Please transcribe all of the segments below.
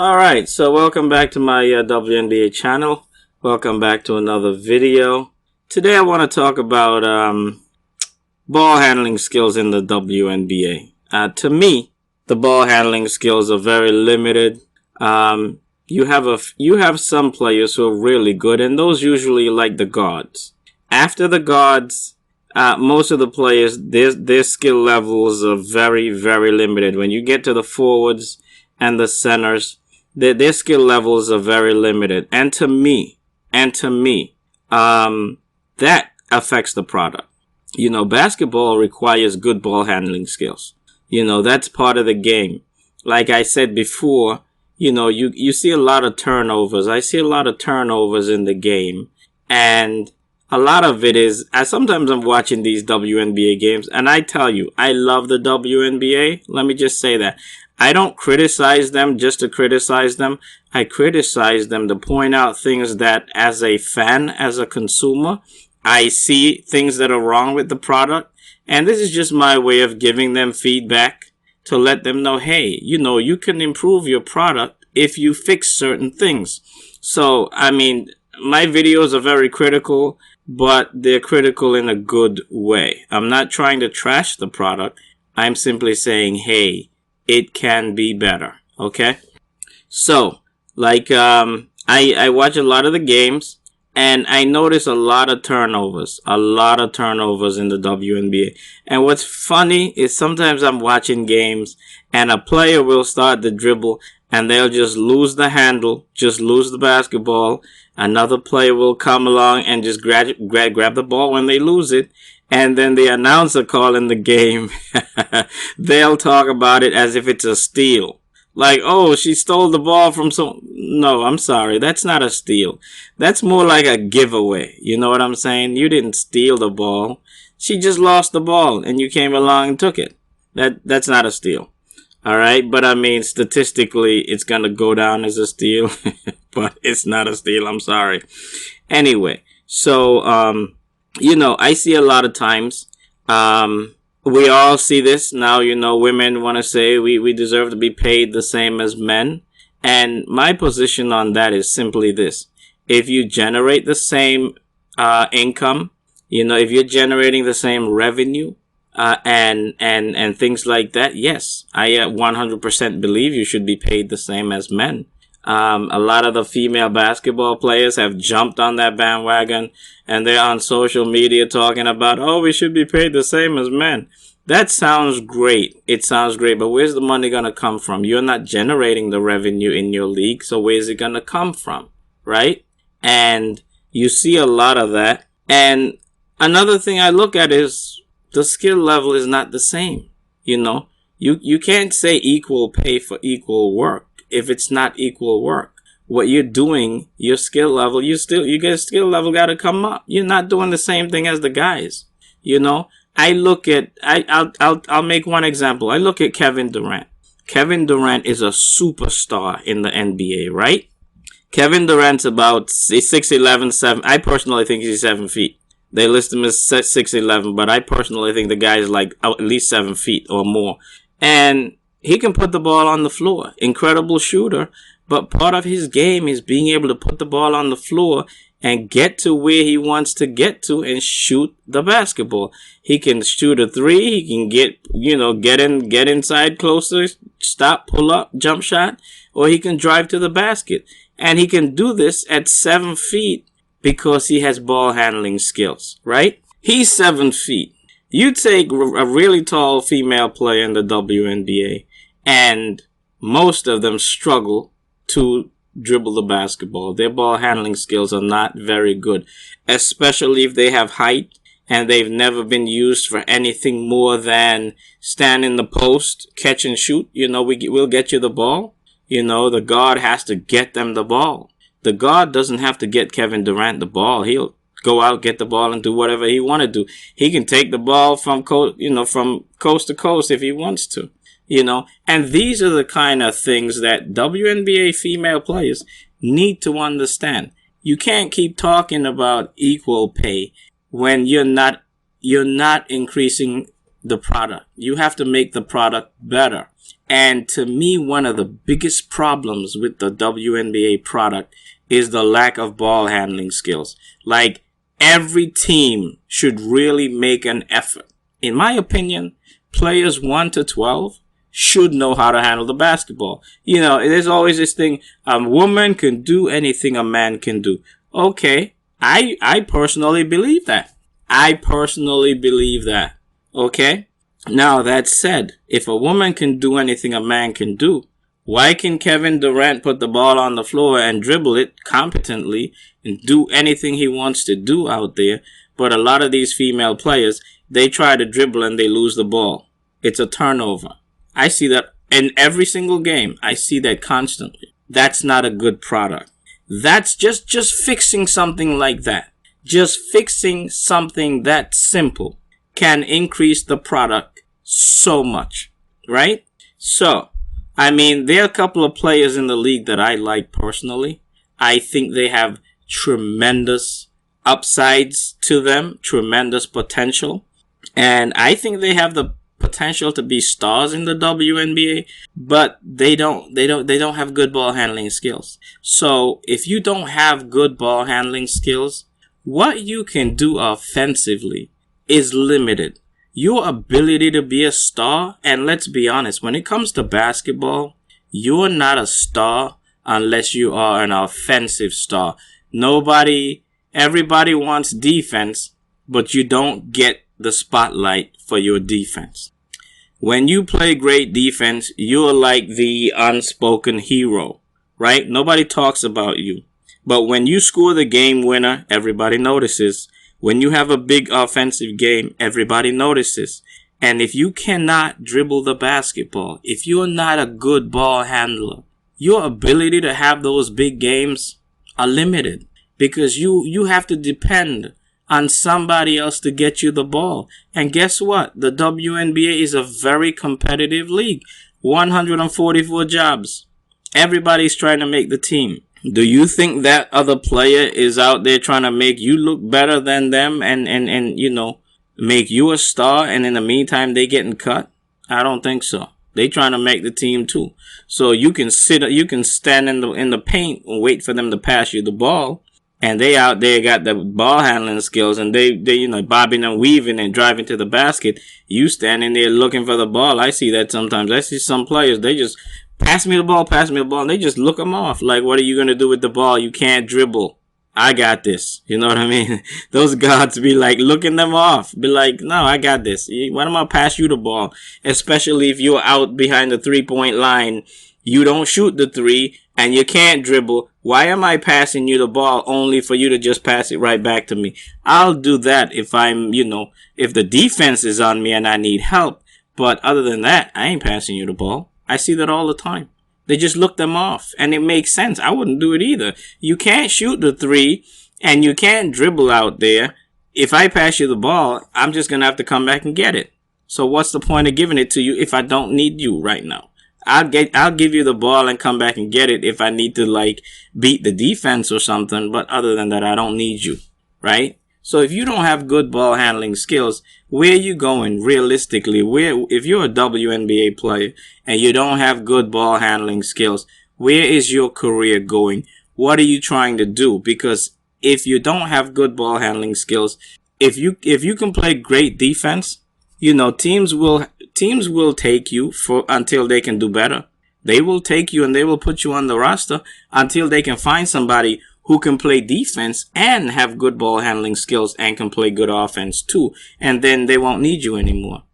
Alright, so welcome back to my WNBA channel. Welcome back to another video. Today I want to talk about ball handling skills in the WNBA. To me, the ball handling skills are very limited. You have some players who are really good, and those usually like the guards. After the guards, most of the players, their skill levels are very, very limited. When you get to the forwards and the centers, their skill levels are very limited. And to me, that affects the product. You know, basketball requires good ball handling skills. You know, that's part of the game. Like I said before, you know, you see a lot of turnovers. I see a lot of turnovers in the game. And a lot of it is, sometimes I'm watching these WNBA games, and I tell you, I love the WNBA. Let me just say that. I don't criticize them just to criticize them. I criticize them to point out things that, as a fan, as a consumer, I see things that are wrong with the product. And this is just my way of giving them feedback to let them know, hey, you know, you can improve your product if you fix certain things. So, I mean, my videos are very critical, but they're critical in a good way. I'm not trying to trash the product. I'm simply saying, hey, it can be better. Okay. So, like, I watch a lot of the games, and I notice a lot of turnovers in the WNBA. And what's funny is sometimes I'm watching games and a player will start the dribble and they'll just lose the handle, just lose the basketball. Another player will come along and just grab the ball when they lose it. And then the announcer calling the game, they'll talk about it as if it's a steal. Like, oh, she stole the ball from some... No, I'm sorry. That's not a steal. That's more like a giveaway. You know what I'm saying? You didn't steal the ball. She just lost the ball and you came along and took it. That's not a steal. All right. But I mean, statistically, it's going to go down as a steal, but it's not a steal. I'm sorry. Anyway, so, you know, I see a lot of times, we all see this now. You know, women want to say we deserve to be paid the same as men. And my position on that is simply this. If you generate the same income, you know, if you're generating the same revenue and things like that, yes, I 100% believe you should be paid the same as men. A lot of the female basketball players have jumped on that bandwagon, and they're on social media talking about, oh, we should be paid the same as men. That sounds great. It sounds great, but where's the money going to come from? You're not generating the revenue in your league, so where's it going to come from, right? And you see a lot of that. And another thing I look at is the skill level is not the same. You know, you can't say equal pay for equal work if it's not equal work. What you're doing, your skill level, your skill level got to come up. You're not doing the same thing as the guys. You know, I look at, I'll make one example. I look at Kevin Durant. Kevin Durant is a superstar in the NBA, right? Kevin Durant's about 6'11", 7. I personally think he's 7 feet. They list him as 6'11", but I personally think the guy is like at least 7 feet or more. And he can put the ball on the floor. Incredible shooter. But part of his game is being able to put the ball on the floor and get to where he wants to get to and shoot the basketball. He can shoot a three. He can get inside closer, stop, pull up, jump shot, or he can drive to the basket. And he can do this at 7 feet because he has ball handling skills, right? He's 7 feet. You take a really tall female player in the WNBA, and most of them struggle to dribble the basketball. Their ball handling skills are not very good, especially if they have height and they've never been used for anything more than stand in the post, catch and shoot. You know, we'll get you the ball. You know, the guard has to get them the ball. The guard doesn't have to get Kevin Durant the ball. He'll go out, get the ball, and do whatever he want to do. He can take the ball from coast to coast if he wants to. You know, and these are the kind of things that WNBA female players need to understand. You can't keep talking about equal pay when you're not increasing the product. You have to make the product better. And to me, one of the biggest problems with the WNBA product is the lack of ball handling skills. Like, every team should really make an effort. In my opinion, players 1 to 12 should know how to handle the basketball. You know, there's always this thing, a woman can do anything a man can do. Okay, I personally believe that. Okay? Now, that said, if a woman can do anything a man can do, why can Kevin Durant put the ball on the floor and dribble it competently and do anything he wants to do out there? But a lot of these female players, they try to dribble and they lose the ball. It's a turnover. I see that in every single game. I see that constantly. That's not a good product. That's just fixing something like that. Just fixing something that simple can increase the product so much, right? So, I mean, there are a couple of players in the league that I like personally. I think they have tremendous upsides to them, tremendous potential. And I think they have the potential to be stars in the WNBA, but they don't have good ball handling skills. So if you don't have good ball handling skills, what you can do offensively is limited. Your ability to be a star, and let's be honest, when it comes to basketball, you're not a star unless you are an offensive star. Everybody wants defense, but you don't get the spotlight for your defense. When you play great defense, you're like the unspoken hero, right? Nobody talks about you. But when you score the game winner, everybody notices. When you have a big offensive game, everybody notices. And if you cannot dribble the basketball, if you're not a good ball handler, your ability to have those big games are limited because you have to depend on somebody else to get you the ball. And guess what? The WNBA is a very competitive league. 144 jobs. Everybody's trying to make the team. Do you think that other player is out there trying to make you look better than them and you know, make you a star, and in the meantime they getting cut? I don't think so. They trying to make the team too. So you can stand in the paint and wait for them to pass you the ball, and they out there got the ball handling skills, and they you know, bobbing and weaving and driving to the basket. You standing there looking for the ball. I see that sometimes. I see some players, they just pass me the ball, and they just look them off. Like, what are you going to do with the ball? You can't dribble. I got this. You know what I mean? Those guards be like looking them off. Be like, no, I got this. Why am I pass you the ball? Especially if you're out behind the 3-point line. You don't shoot the three and you can't dribble. Why am I passing you the ball only for you to just pass it right back to me? I'll do that if I'm, you know, if the defense is on me and I need help. But other than that, I ain't passing you the ball. I see that all the time. They just look them off, and it makes sense. I wouldn't do it either. You can't shoot the three, and you can't dribble out there. If I pass you the ball, I'm just going to have to come back and get it. So what's the point of giving it to you if I don't need you right now? I'll give you the ball and come back and get it if I need to, like, beat the defense or something. But other than that, I don't need you, right? So if you don't have good ball handling skills, where are you going realistically? If you're a WNBA player and you don't have good ball handling skills, where is your career going? What are you trying to do? Because if you don't have good ball handling skills, if you can play great defense, you know, teams will take you until they can do better. They will take you and they will put you on the roster until they can find somebody who can play defense and have good ball handling skills and can play good offense too. And then they won't need you anymore.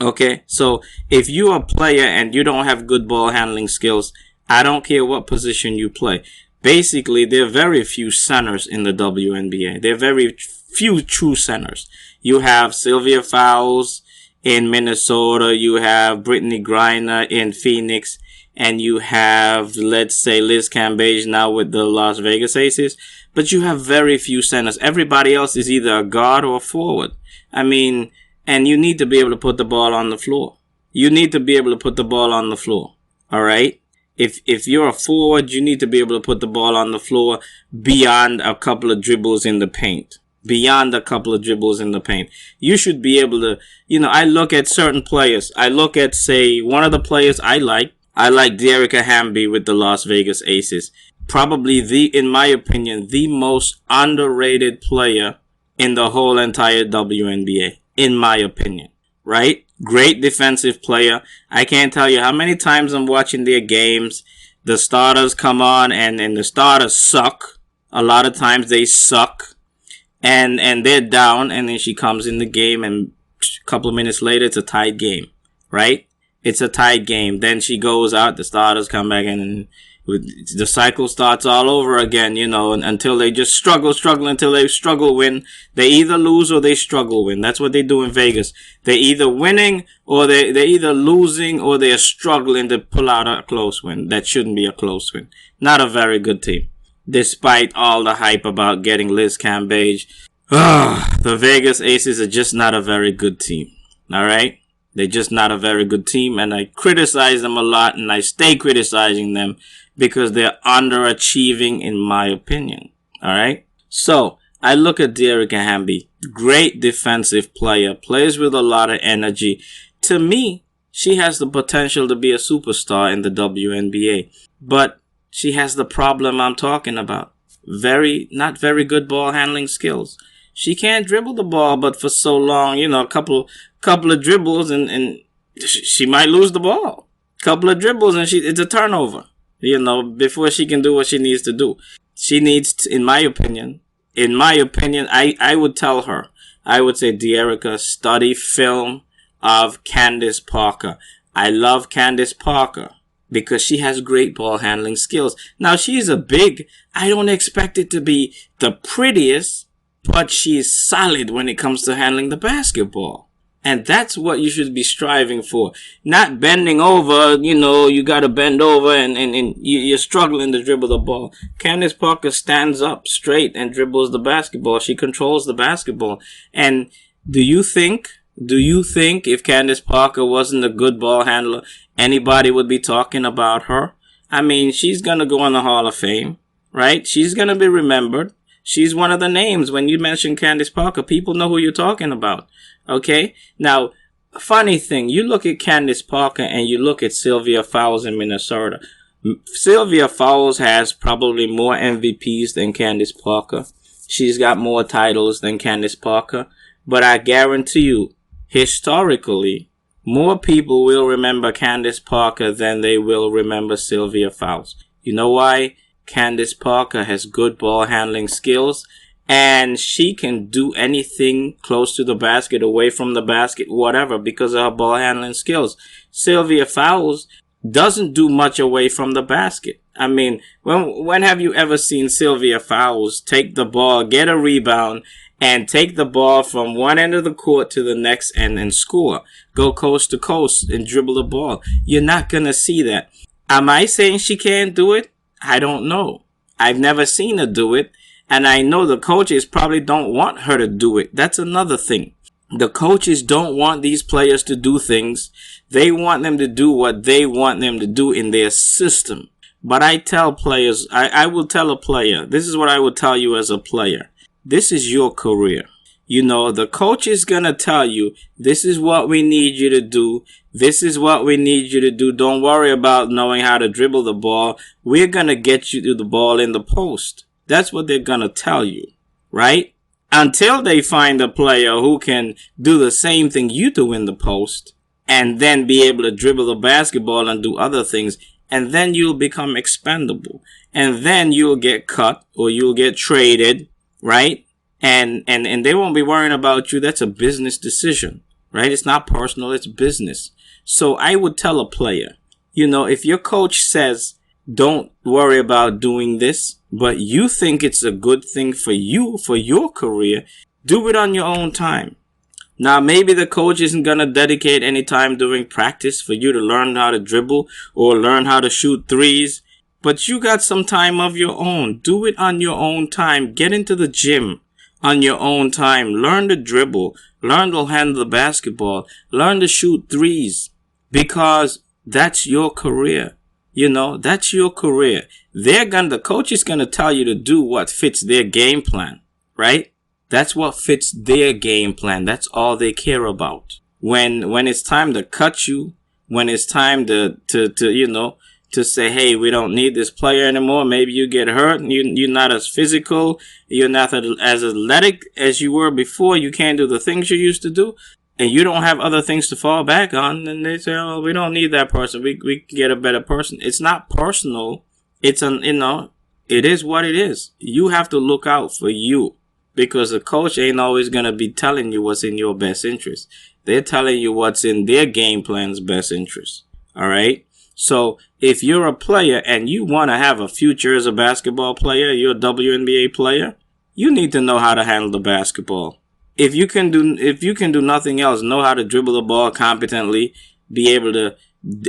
Okay? So if you're a player and you don't have good ball handling skills, I don't care what position you play. Basically, there are very few centers in the WNBA. There are very few true centers. You have Sylvia Fowles in Minnesota. You have Brittany Griner in Phoenix. And you have, let's say, Liz Cambage now with the Las Vegas Aces. But you have very few centers. Everybody else is either a guard or a forward. I mean, and you need to be able to put the ball on the floor. You need to be able to put the ball on the floor. All right? If you're a forward, you need to be able to put the ball on the floor beyond a couple of dribbles in the paint. beyond a couple of dribbles in the paint. You should be able to, I look at certain players. I look at, say, one of the players I like. I like Dearica Hamby with the Las Vegas Aces. Probably in my opinion, the most underrated player in the whole entire WNBA, in my opinion, right? Great defensive player. I can't tell you how many times I'm watching their games. The starters come on and the starters suck. A lot of times they suck and they're down, and then she comes in the game and a couple of minutes later it's a tied game, right? It's a tied game. Then she goes out, the starters come back in, and the cycle starts all over again, until they just struggle until they struggle win. They either lose or they struggle win. That's what they do in Vegas. They're either winning or they're either losing or they're struggling to pull out a close win. That shouldn't be a close win. Not a very good team. Despite all the hype about getting Liz Cambage, the Vegas Aces are just not a very good team. All right? They're just not a very good team, and I criticize them a lot, and I stay criticizing them because they're underachieving, in my opinion. All right? So, I look at Dearica Hamby. Great defensive player. Plays with a lot of energy. To me, she has the potential to be a superstar in the WNBA. But she has the problem I'm talking about. Not very good ball handling skills. She can't dribble the ball, but for so long, a couple of dribbles and she might lose the ball. Couple of dribbles and it's a turnover. Before she can do what she needs to do. She needs to, in my opinion, I would tell her, I would say, Dearica, study film of Candace Parker. I love Candace Parker because she has great ball handling skills. Now, she's a big, I don't expect it to be the prettiest, but she's solid when it comes to handling the basketball. And that's what you should be striving for. Not bending over, you got to bend over and you're struggling to dribble the ball. Candace Parker stands up straight and dribbles the basketball. She controls the basketball. And do you think if Candace Parker wasn't a good ball handler, anybody would be talking about her? I mean, she's going to go in the Hall of Fame, right? She's going to be remembered. She's one of the names. When you mention Candace Parker, people know who you're talking about. Okay? Now, funny thing, you look at Candace Parker and you look at Sylvia Fowles in Minnesota. Sylvia Fowles has probably more MVPs than Candace Parker. She's got more titles than Candace Parker. But I guarantee you, historically, more people will remember Candace Parker than they will remember Sylvia Fowles. You know why? Candace Parker has good ball handling skills, and she can do anything close to the basket, away from the basket, whatever, because of her ball handling skills. Sylvia Fowles doesn't do much away from the basket. I mean, when have you ever seen Sylvia Fowles take the ball, get a rebound, and take the ball from one end of the court to the next and score? Go coast to coast and dribble the ball. You're not going to see that. Am I saying she can't do it? I don't know. I've never seen her do it. And I know the coaches probably don't want her to do it. That's another thing. The coaches don't want these players to do things. They want them to do what they want them to do in their system. But I tell players, I will tell a player, this is what I would tell you as a player. This is your career. The coach is going to tell you, this is what we need you to do. This is what we need you to do. Don't worry about knowing how to dribble the ball. We're going to get you to the ball in the post. That's what they're going to tell you, right? Until they find a player who can do the same thing you do in the post and then be able to dribble the basketball and do other things. And then you'll become expendable. And then you'll get cut or you'll get traded, right? And they won't be worrying about you. That's a business decision, right? It's not personal. It's business. So I would tell a player, if your coach says, don't worry about doing this, but you think it's a good thing for you, for your career, do it on your own time. Now, maybe the coach isn't going to dedicate any time during practice for you to learn how to dribble or learn how to shoot threes, but you got some time of your own. Do it on your own time. Get into the gym on your own time. Learn to dribble. Learn to handle the basketball. Learn to shoot threes, because that's your career. That's your career. The coach is going to tell you to do what fits their game plan, right? That's what fits their game plan. That's all they care about. When it's time to cut you, when it's time to say, hey, we don't need this player anymore. Maybe you get hurt. You're not as physical. You're not as athletic as you were before. You can't do the things you used to do. And you don't have other things to fall back on. And they say, oh, we don't need that person. We can get a better person. It's not personal. It's it is what it is. You have to look out for you. Because the coach ain't always going to be telling you what's in your best interest. They're telling you what's in their game plan's best interest. All right? So if you're a player and you want to have a future as a basketball player, you're a WNBA player, you need to know how to handle the basketball. If you can do nothing else, know how to dribble the ball competently, be able to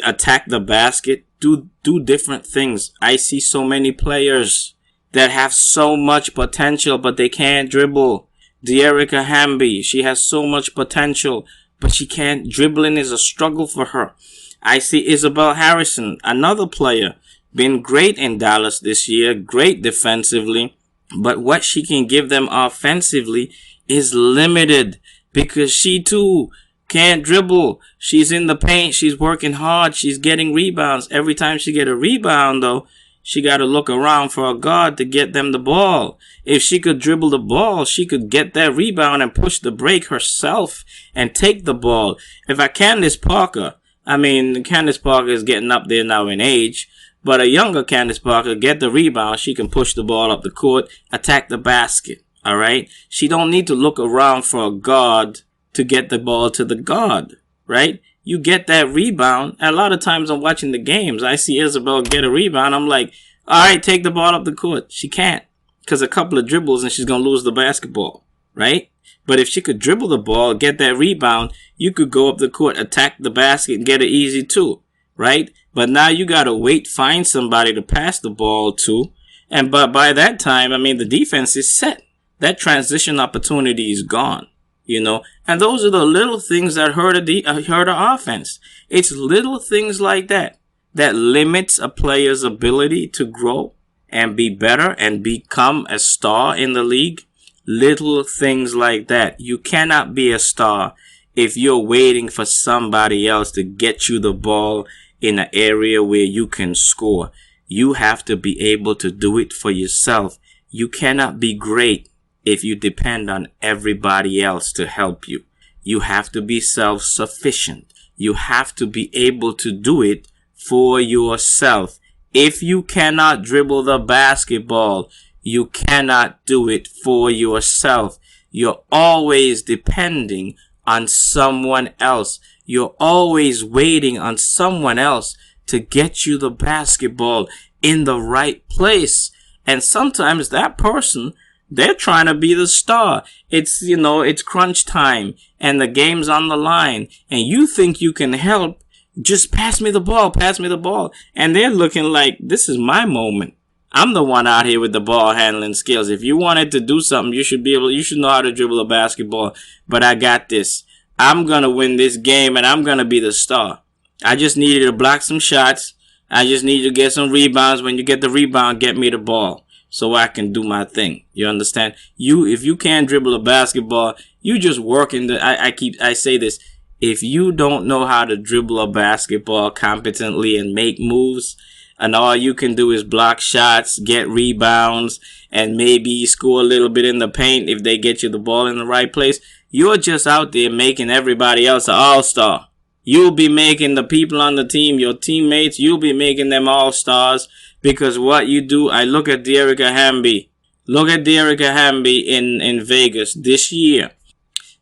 attack the basket, do different things. I see so many players that have so much potential, but they can't dribble. Dearica Hamby, she has so much potential, but she can't. Dribbling is a struggle for her. I see Isabel Harrison, another player, been great in Dallas this year, great defensively, but what she can give them offensively is limited because she too can't dribble. She's in the paint, she's working hard, she's getting rebounds. Every time she get a rebound though, she got to look around for a guard to get them the ball. If she could dribble the ball, she could get that rebound and push the break herself and take the ball. If Candace Parker, Candace Parker is getting up there now in age, but a younger Candace Parker get the rebound, she can push the ball up the court, attack the basket. All right? She don't need to look around for a guard to get the ball to the guard, right? You get that rebound. A lot of times I'm watching the games. I see Isabel get a rebound. I'm like, all right, take the ball up the court. She can't because a couple of dribbles and she's going to lose the basketball, right? But if she could dribble the ball, get that rebound, you could go up the court, attack the basket, and get it easy too, right? But now you got to wait, find somebody to pass the ball to. And but by that time, the defense is set. That transition opportunity is gone. And those are the little things that hurt an offense. It's little things like that limits a player's ability to grow and be better and become a star in the league. Little things like that. You cannot be a star if you're waiting for somebody else to get you the ball in an area where you can score. You have to be able to do it for yourself. You cannot be great if you depend on everybody else to help you. You have to be self-sufficient. You have to be able to do it for yourself. If you cannot dribble the basketball, you cannot do it for yourself. You're always depending on someone else. You're always waiting on someone else to get you the basketball in the right place. And sometimes that person, they're trying to be the star. It's crunch time and the game's on the line and you think you can help. Just pass me the ball. And they're looking like, this is my moment. I'm the one out here with the ball handling skills. If you wanted to do something, you should know how to dribble a basketball. But I got this. I'm going to win this game and I'm going to be the star. I just needed to block some shots. I just need to get some rebounds. When you get the rebound, get me the ball so I can do my thing. You understand? If you can't dribble a basketball, you just work in the, I say this. If you don't know how to dribble a basketball competently and make moves, and all you can do is block shots, get rebounds, and maybe score a little bit in the paint if they get you the ball in the right place, you're just out there making everybody else an all-star. You'll be making the people on the team, your teammates, you'll be making them all-stars because what you do, I look at Dearica Hamby. Look at Dearica Hamby in Vegas this year.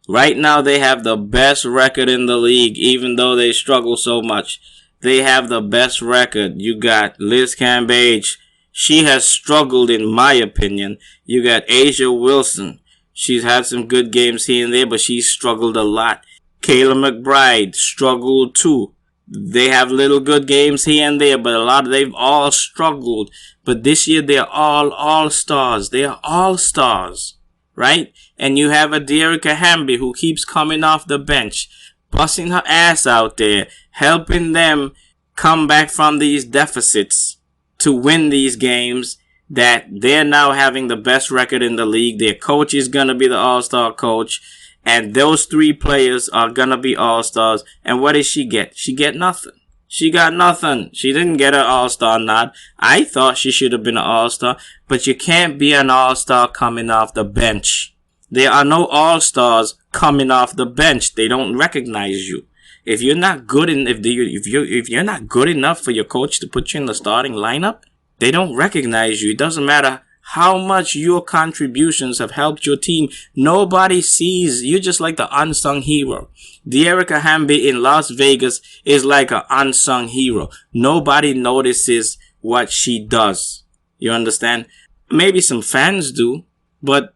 Right now, they have the best record in the league, even though they struggle so much. They have the best record. You got Liz Cambage. She has struggled, in my opinion. You got Asia Wilson. She's had some good games here and there, but she's struggled a lot. Kayla McBride struggled too. They have little good games here and there, but they've all struggled. But this year, they're all stars. They are all stars, right? And you have a Dearica Hamby who keeps coming off the bench, busting her ass out there, helping them come back from these deficits to win these games. that they're now having the best record in the league. Their coach is going to be the all-star coach. And those 3 players are going to be all-stars. And what did she get? She get nothing. She got nothing. She didn't get an all-star nod. I thought she should have been an all-star. But you can't be an all-star coming off the bench. There are no all-stars coming off the bench. They don't recognize you. If you're not good if you're not good enough for your coach to put you in the starting lineup, they don't recognize you. It doesn't matter how much your contributions have helped your team. Nobody sees you. Just like the unsung hero. Dearica Hamby in Las Vegas is like an unsung hero. Nobody notices what she does. You understand? Maybe some fans do, but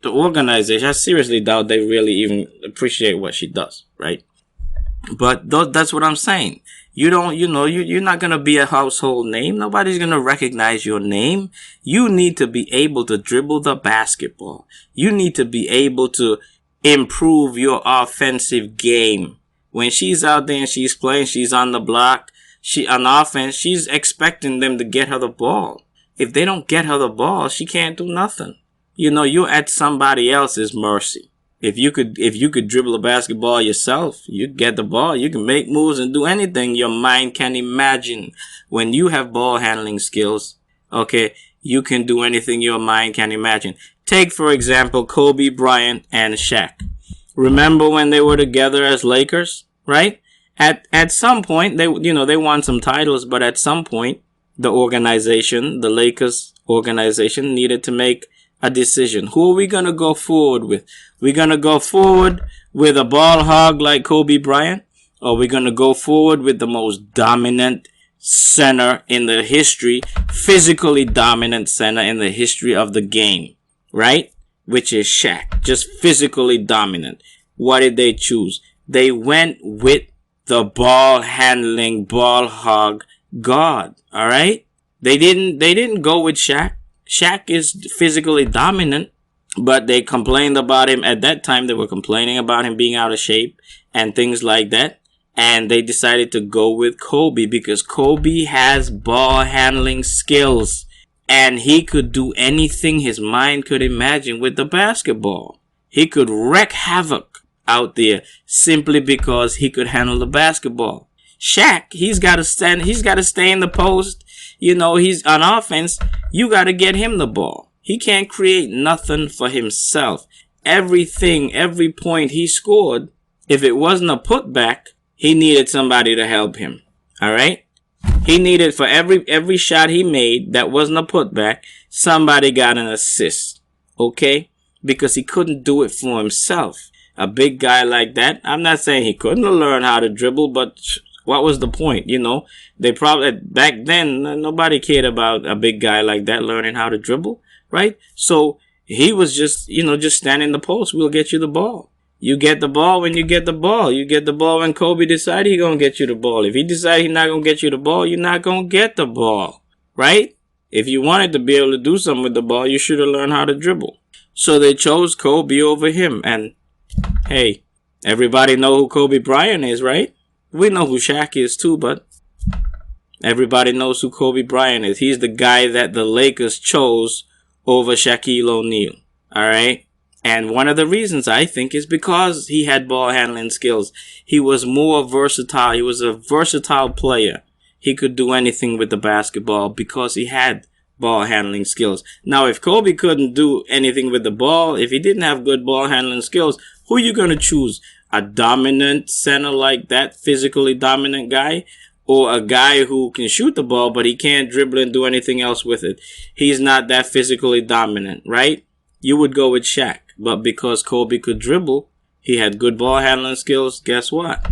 the organization, I seriously doubt they really even appreciate what she does, right? But that's what I'm saying. You're not going to be a household name. Nobody's going to recognize your name. You need to be able to dribble the basketball. You need to be able to improve your offensive game. When she's out there and she's playing, she's on the block, on offense, she's expecting them to get her the ball. If they don't get her the ball, she can't do nothing. You're at somebody else's mercy. If you could dribble a basketball yourself, you get the ball, you can make moves and do anything your mind can imagine. When you have ball handling skills, okay, you can do anything your mind can imagine. Take, for example, Kobe Bryant and Shaq. Remember when they were together as Lakers, right? At some point, they won some titles, but at some point, the Lakers organization needed to make a decision. Who are we going to go forward with? We're going to go forward with a ball hog like Kobe Bryant, or we're going to go forward with the most dominant center in the history, physically dominant center in the history of the game, right? Which is Shaq, just physically dominant. What did they choose? They went with the ball handling, ball hog guard, all right? They didn't go with Shaq. Shaq is physically dominant, but they complained about him. At that time, they were complaining about him being out of shape and things like that. And they decided to go with Kobe because Kobe has ball handling skills. And he could do anything his mind could imagine with the basketball. He could wreak havoc out there simply because he could handle the basketball. Shaq, he's got to stay in the post. He's on offense. You got to get him the ball. He can't create nothing for himself. Every point he scored, if it wasn't a putback, he needed somebody to help him. All right? He needed, for every shot he made that wasn't a putback, somebody got an assist. Okay? Because he couldn't do it for himself. A big guy like that, I'm not saying he couldn't learn how to dribble, but what was the point? They probably, back then, nobody cared about a big guy like that learning how to dribble, right? So he was just stand in the post. We'll get you the ball. You get the ball when you get the ball. You get the ball when Kobe decides he's going to get you the ball. If he decides he's not going to get you the ball, you're not going to get the ball, right? If you wanted to be able to do something with the ball, you should have learned how to dribble. So they chose Kobe over him. And hey, everybody know who Kobe Bryant is, right? We know who Shaq is too, but everybody knows who Kobe Bryant is. He's the guy that the Lakers chose over Shaquille O'Neal. All right? And one of the reasons, I think, is because he had ball handling skills. He was more versatile. He was a versatile player. He could do anything with the basketball because he had ball handling skills. Now, if Kobe couldn't do anything with the ball, if he didn't have good ball handling skills, who are you going to choose? A dominant center like that, physically dominant guy, or a guy who can shoot the ball, but he can't dribble and do anything else with it? He's not that physically dominant, right? You would go with Shaq, but because Kobe could dribble, he had good ball handling skills, guess what?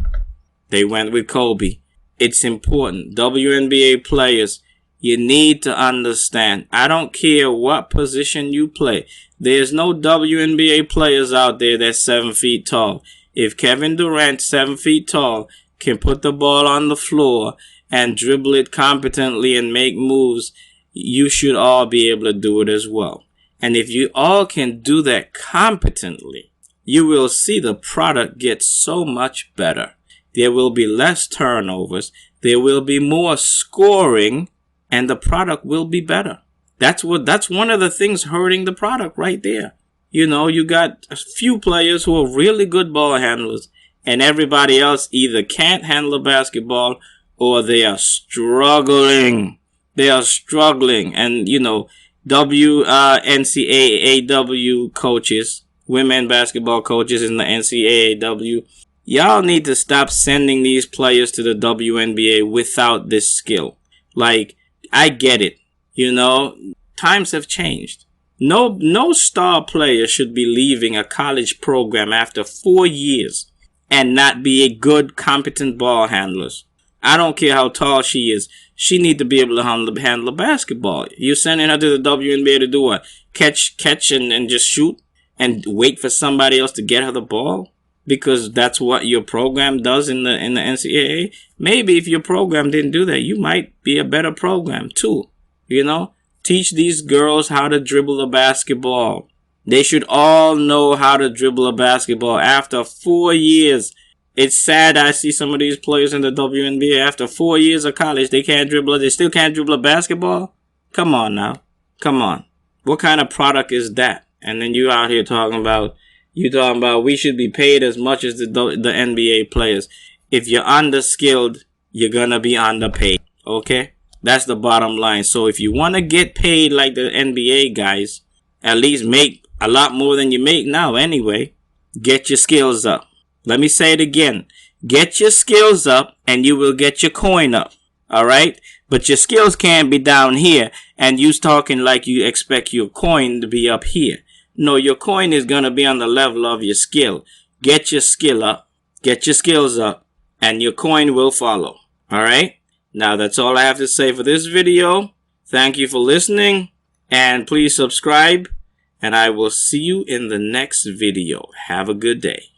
They went with Kobe. It's important. WNBA players, you need to understand. I don't care what position you play. There's no WNBA players out there that's 7 feet tall. If Kevin Durant, 7 feet tall, can put the ball on the floor and dribble it competently and make moves, you should all be able to do it as well. And if you all can do that competently, you will see the product get so much better. There will be less turnovers. There will be more scoring, and the product will be better. That's one of the things hurting the product right there. You know, you got a few players who are really good ball handlers, and everybody else either can't handle a basketball or they are struggling. They are struggling. And, you know, NCAAW coaches, women basketball coaches in the NCAAW, y'all need to stop sending these players to the WNBA without this skill. Like, I get it. You know, times have changed. No star player should be leaving a college program after 4 years and not be a good, competent ball handler. I don't care how tall she is. She need to be able to handle a basketball. You're sending her to the WNBA to do what? Catch and just shoot and wait for somebody else to get her the ball? Because that's what your program does in the NCAA. Maybe if your program didn't do that, you might be a better program too. You know? Teach these girls how to dribble a basketball. They should all know how to dribble a basketball after 4 years. It's sad I see some of these players in the WNBA after 4 years of college. They can't dribble. They still can't dribble a basketball? Come on now. Come on. What kind of product is that? And then you out here talking about we should be paid as much as the NBA players. If you're underskilled, you're going to be underpaid. Okay? That's the bottom line. So if you want to get paid like the NBA guys, at least make a lot more than you make now anyway, get your skills up. Let me say it again. Get your skills up and you will get your coin up. All right? But your skills can't be down here and you talking like you expect your coin to be up here. No, your coin is going to be on the level of your skill. Get your skill up. Get your skills up and your coin will follow. All right? Now, that's all I have to say for this video. Thank you for listening, and please subscribe, and I will see you in the next video. Have a good day.